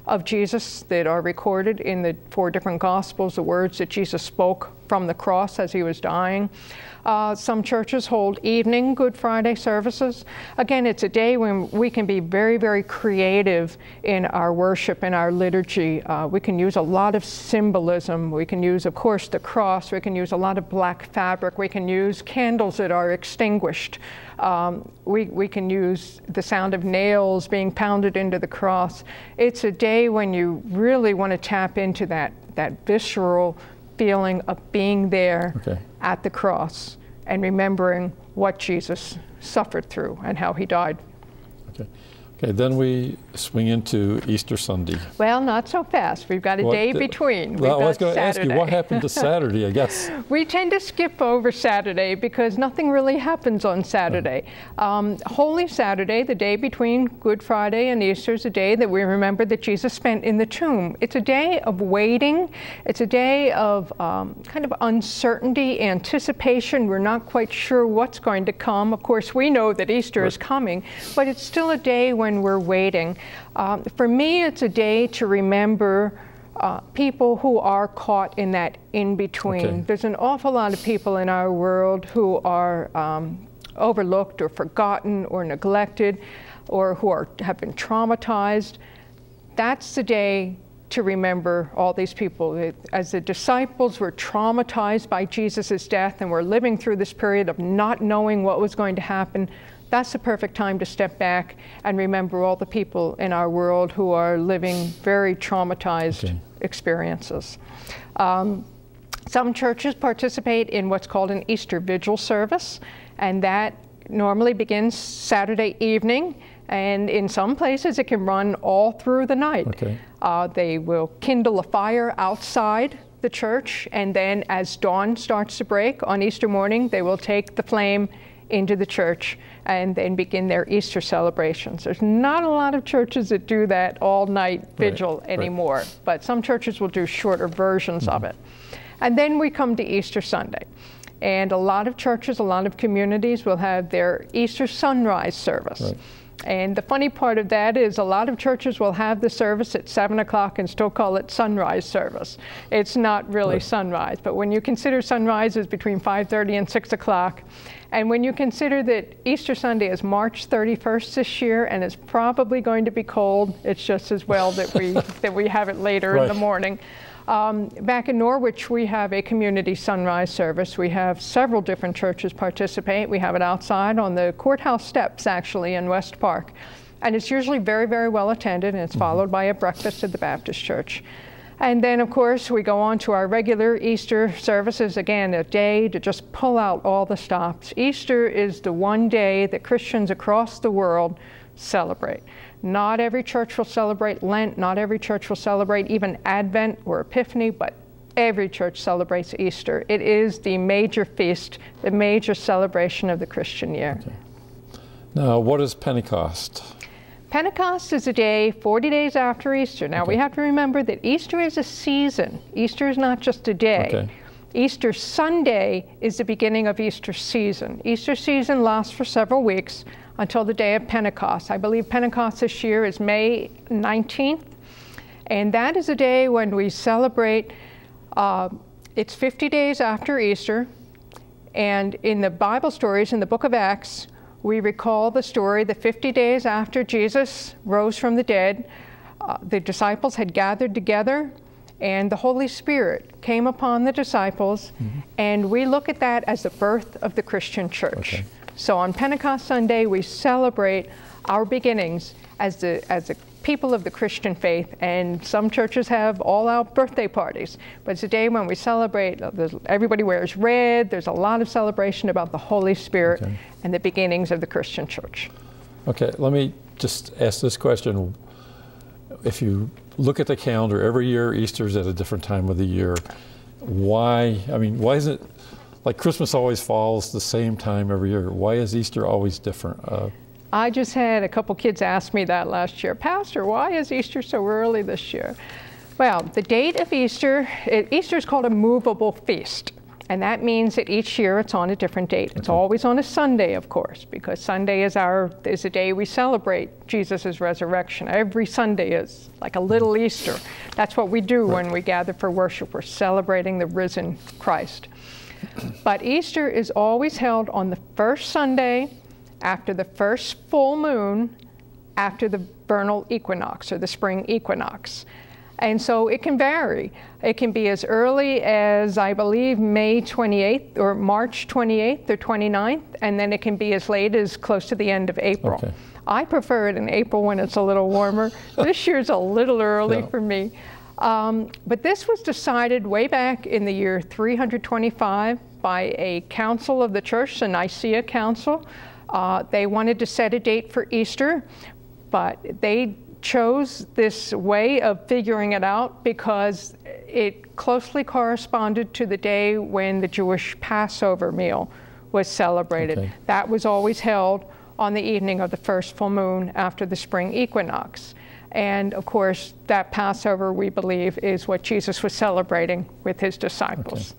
of Jesus that are recorded in the 4 different Gospels, the words that Jesus spoke from the cross as he was dying. Some churches hold evening Good Friday services. Again, it's a day when we can be very, very creative in our worship and our liturgy. We can use a lot of symbolism. We can use, of course, the cross. We can use a lot of black fabric. We can use candles that are extinguished. We can use the sound of nails being pounded into the cross. It's a day when you really want to tap into that visceral feeling of being there at the cross and remembering what Jesus suffered through and how he died. Okay, then we swing into Easter Sunday. Well, not so fast. We've got a day between. Well, I was going to ask you, what happened to Saturday, I guess? We tend to skip over Saturday because nothing really happens on Saturday. Holy Saturday, the day between Good Friday and Easter, is a day that we remember that Jesus spent in the tomb. It's a day of waiting. It's a day of kind of uncertainty, anticipation. We're not quite sure what's going to come. Of course, we know that Easter is coming, but it's still a day when we're waiting. For me, it's a day to remember people who are caught in that in-between. There's an awful lot of people in our world who are overlooked or forgotten or neglected, or who have been traumatized. That's the day to remember all these people. As the disciples were traumatized by Jesus' death and were living through this period of not knowing what was going to happen, that's the perfect time to step back and remember all the people in our world who are living very traumatized experiences. Some churches participate in what's called an Easter Vigil service, and that normally begins Saturday evening, and in some places it can run all through the night. They will kindle a fire outside the church, and then as dawn starts to break on Easter morning, they will take the flame into the church and then begin their Easter celebrations. There's not a lot of churches that do that all-night vigil anymore, but some churches will do shorter versions of it. And then we come to Easter Sunday. And a lot of churches, a lot of communities will have their Easter sunrise service. And the funny part of that is a lot of churches will have the service at 7 o'clock and still call it sunrise service. It's not really sunrise, but when you consider sunrise is between 5:30 and 6 o'clock, and when you consider that Easter Sunday is March 31st this year and it's probably going to be cold, it's just as well that we have it later in the morning. Back in Norwich, we have a community sunrise service. We have several different churches participate. We have it outside on the courthouse steps, actually, in West Park. And it's usually very, very well attended, and it's followed by a breakfast at the Baptist church. And then, of course, we go on to our regular Easter services, again, a day to just pull out all the stops. Easter is the one day that Christians across the world celebrate. Not every church will celebrate Lent, not every church will celebrate even Advent or Epiphany, but every church celebrates Easter. It is the major feast, the major celebration of the Christian year. Now, what is Pentecost? Pentecost is a day 40 days after Easter. Now, we have to remember that Easter is a season. Easter is not just a day. Easter Sunday is the beginning of Easter season. Easter season lasts for several weeks until the day of Pentecost. I believe Pentecost this year is May 19th, and that is a day when we celebrate, it's 50 days after Easter, and in the Bible stories, in the book of Acts, we recall the story that 50 days after Jesus rose from the dead, the disciples had gathered together, and the Holy Spirit came upon the disciples, and we look at that as the birth of the Christian church. So on Pentecost Sunday, we celebrate our beginnings as the people of the Christian faith, and some churches have all-out birthday parties. But it's a day when we celebrate, everybody wears red, there's a lot of celebration about the Holy Spirit and the beginnings of the Christian church. Okay, let me just ask this question. If you look at the calendar, every year Easter's at a different time of the year. Why is it, like Christmas always falls the same time every year? Why is Easter always different? I just had a couple kids ask me that last year. Pastor, why is Easter so early this year? Well, the date of Easter, Easter is called a movable feast. And that means that each year it's on a different date. It's always on a Sunday, of course, because Sunday is the day we celebrate Jesus' resurrection. Every Sunday is like a little Easter. That's what we do when we gather for worship. We're celebrating the risen Christ. But Easter is always held on the first Sunday after the first full moon after the vernal equinox or the spring equinox. And so it can vary. It can be as early as, I believe, May 28th or March 28th or 29th, and then it can be as late as close to the end of April. Okay. I prefer it in April when it's a little warmer. This year's a little early for me. But this was decided way back in the year 325 by a council of the church, the Nicaea Council. They wanted to set a date for Easter, but they chose this way of figuring it out because it closely corresponded to the day when the Jewish Passover meal was celebrated. Okay. That was always held on the evening of the first full moon after the spring equinox. And of course, that Passover, we believe, is what Jesus was celebrating with his disciples.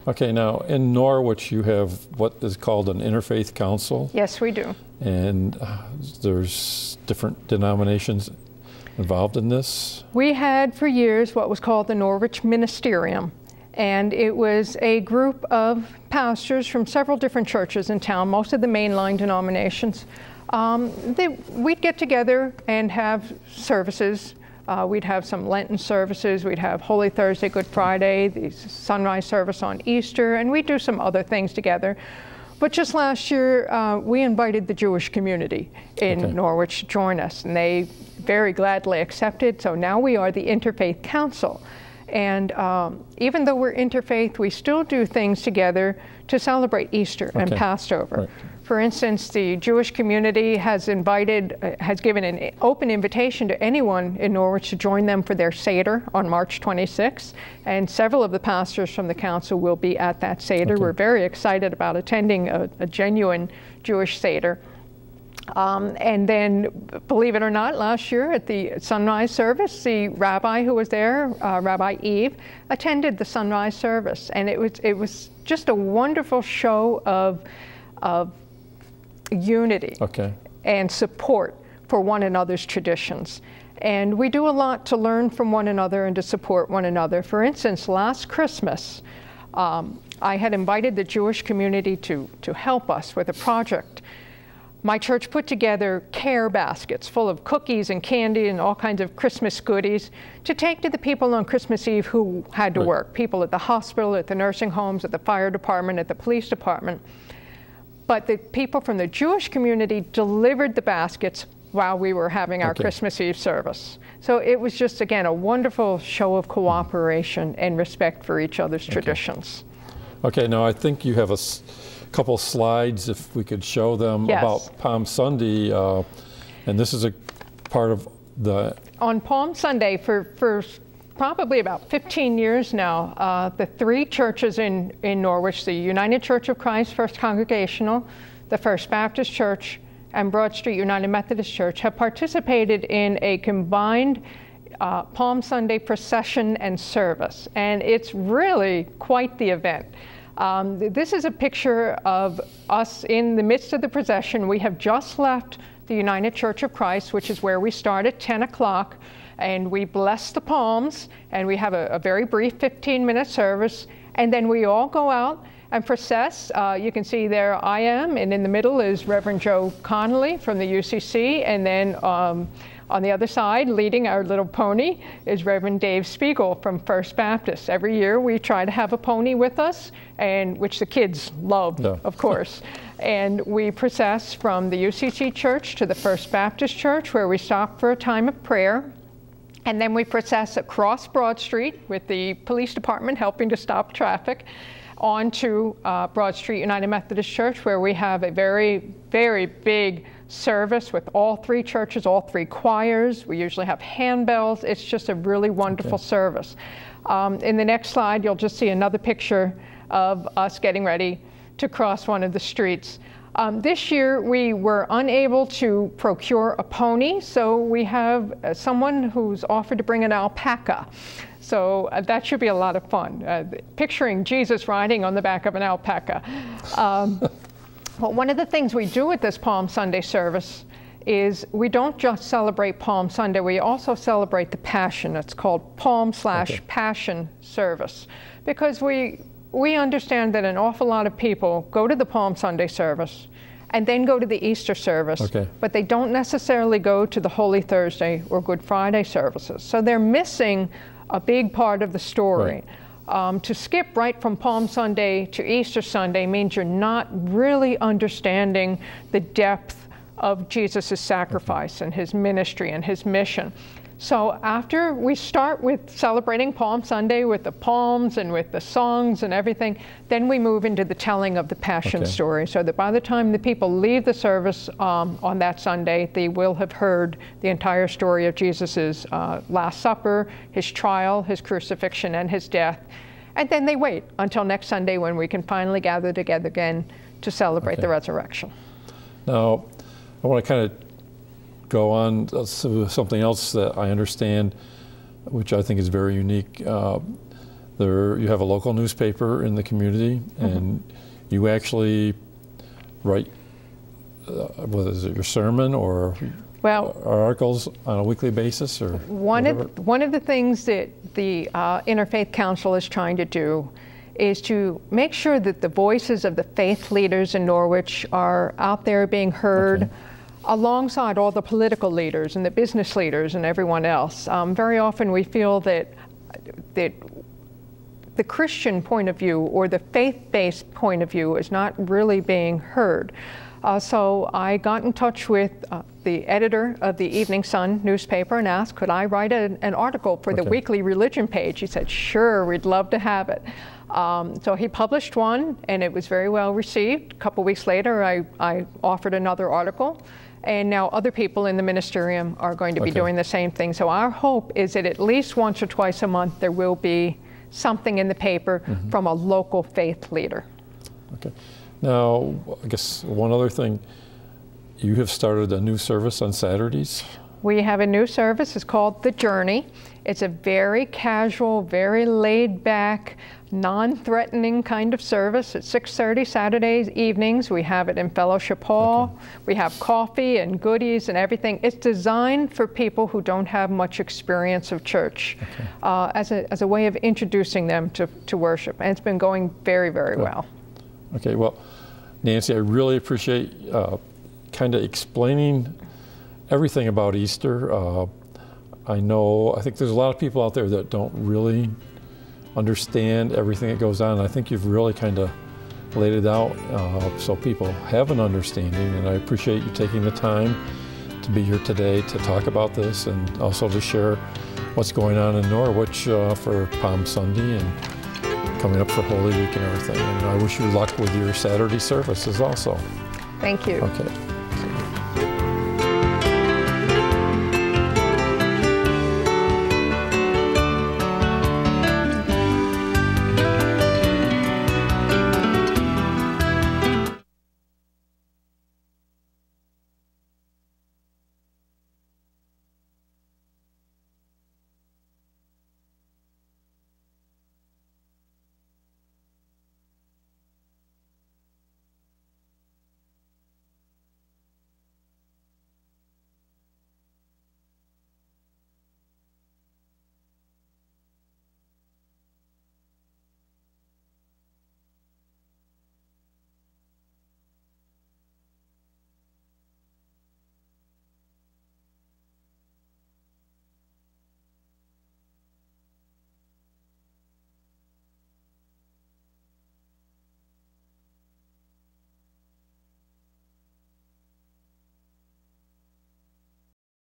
Okay, now in Norwich you have what is called an interfaith council. Yes, we do. And there's different denominations involved in this? We had for years what was called the Norwich Ministerium. And it was a group of pastors from several different churches in town, most of the mainline denominations. We'd get together and have services. We'd have some Lenten services. We'd have Holy Thursday, Good Friday, the sunrise service on Easter, and we'd do some other things together. But just last year, we invited the Jewish community in Norwich to join us, and they very gladly accepted. So now we are the Interfaith Council. And even though we're interfaith, we still do things together to celebrate Easter and Passover. Right. For instance, the Jewish community has given an open invitation to anyone in Norwich to join them for their Seder on March 26th. And several of the pastors from the council will be at that Seder. We're very excited about attending a genuine Jewish Seder. And then, believe it or not, last year at the sunrise service, the rabbi who was there, Rabbi Eve, attended the sunrise service. And it was just a wonderful show of unity and support for one another's traditions. And we do a lot to learn from one another and to support one another. For instance, last Christmas, I had invited the Jewish community to help us with a project. My church put together care baskets full of cookies and candy and all kinds of Christmas goodies to take to the people on Christmas Eve who had to work, people at the hospital, at the nursing homes, at the fire department, at the police department. But the people from the Jewish community delivered the baskets while we were having our Christmas Eve service. So it was just, again, a wonderful show of cooperation and respect for each other's traditions. Okay, now I think you have a couple slides, if we could show them, about Palm Sunday. And this is a part of the... On Palm Sunday, for probably about 15 years now, the three churches in Norwich, the United Church of Christ First Congregational, the First Baptist Church, and Broad Street United Methodist Church have participated in a combined Palm Sunday procession and service. And it's really quite the event. This is a picture of us in the midst of the procession. We have just left the United Church of Christ, which is where we start at 10 o'clock. And we bless the palms, and we have a very brief 15-minute service, and then we all go out and process. You can see there I am, and in the middle is Reverend Joe Connolly from the UCC, and then on the other side, leading our little pony, is Reverend Dave Spiegel from First Baptist. Every year we try to have a pony with us, and which the kids love, of course. And we process from the UCC Church to the First Baptist Church, where we stop for a time of prayer. And then we process across Broad Street with the police department helping to stop traffic onto Broad Street United Methodist Church, where we have a very, very big service with all three churches, all three choirs. We usually have handbells. It's just a really wonderful service. In the next slide, you'll just see another picture of us getting ready to cross one of the streets. This year, we were unable to procure a pony, so we have someone who's offered to bring an alpaca. So that should be a lot of fun. Picturing Jesus riding on the back of an alpaca. Well, one of the things we do at this Palm Sunday service is we don't just celebrate Palm Sunday, we also celebrate the Passion. It's called Palm/Passion service, because we understand that an awful lot of people go to the Palm Sunday service and then go to the Easter service, but they don't necessarily go to the Holy Thursday or Good Friday services. So they're missing a big part of the story. To skip right from Palm Sunday to Easter Sunday means you're not really understanding the depth of Jesus' sacrifice and his ministry and his mission. So after we start with celebrating Palm Sunday with the palms and with the songs and everything, then we move into the telling of the Passion story, so that by the time the people leave the service on that Sunday, they will have heard the entire story of Jesus' Last Supper, his trial, his crucifixion, and his death. And then they wait until next Sunday when we can finally gather together again to celebrate the resurrection. Now, I want to kind of go on to something else that I understand, which I think is very unique. You have a local newspaper in the community, and you actually write, what is it, your sermon or articles on a weekly basis, or one of the things that the Interfaith Council is trying to do is to make sure that the voices of the faith leaders in Norwich are out there being heard, alongside all the political leaders and the business leaders and everyone else. Very often we feel that the Christian point of view or the faith-based point of view is not really being heard. So I got in touch with the editor of the Evening Sun newspaper and asked, could I write an article for the weekly religion page? He said, sure, we'd love to have it. So he published one, and it was very well received. A couple weeks later, I offered another article. And now other people in the ministerium are going to be doing the same thing. So our hope is that at least once or twice a month there will be something in the paper from a local faith leader. Okay. Now, I guess one other thing, you have started a new service on Saturdays? We have a new service. It's called The Journey. It's a very casual, very laid-back, non-threatening kind of service at 6:30 Saturdays evenings. We have it in Fellowship Hall. We have coffee and goodies and everything. It's designed for people who don't have much experience of church, as a way of introducing them to worship. And it's been going very, very well. Okay, well, Nancy, I really appreciate kind of explaining everything about Easter. I think there's a lot of people out there that don't really understand everything that goes on. I think you've really kind of laid it out so people have an understanding, and I appreciate you taking the time to be here today to talk about this and also to share what's going on in Norwich for Palm Sunday and coming up for Holy Week and everything. And I wish you luck with your Saturday services also. Thank you. Okay.